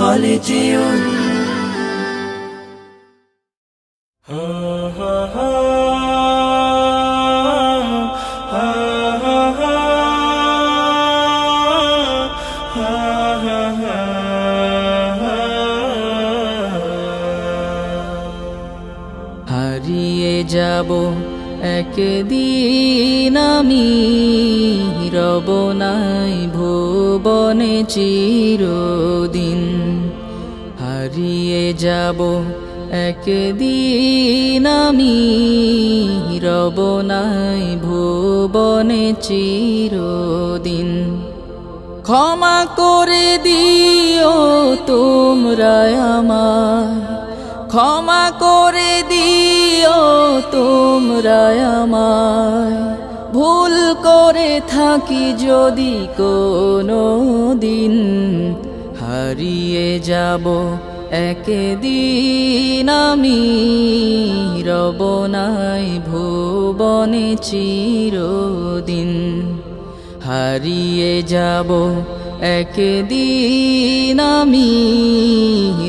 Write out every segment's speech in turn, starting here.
خالدون হারিয়ে যাব একদিন আমি, রব নাই ভুবনে চিরদিন। হারিয়ে যাব একদিন আমি, রব নাই ভুবনে চিরদিন। ক্ষমা করে দিও তোমরা আমায়, ক্ষমা করে দিও তোমরা আমায়, ভুল করে থাকি যদি কোনো দিন। হারিয়ে যাব একদিন আমি, রব নাই ভুবনে চিরদিন। হারিয়ে যাব একদিন আমি,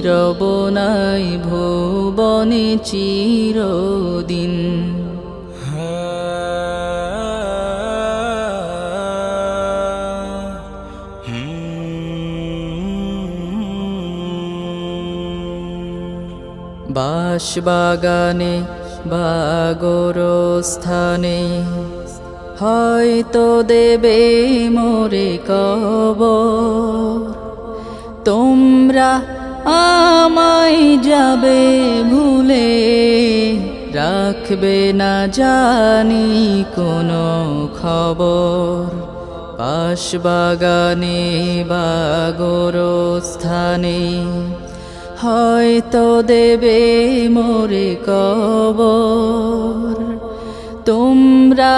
রব নাই ভুবনে চিরদিন। বাঁশবাগানে বা গোরস্থানে হয়তো দেবে মোরে কবর। তোমরা আমায় যাবে ভুলে, রাখবে না জানি কোনো খবর। বাঁশবাগানে বা গোরস্থানে হয়তো দেবে মোরে কবর। তোমরা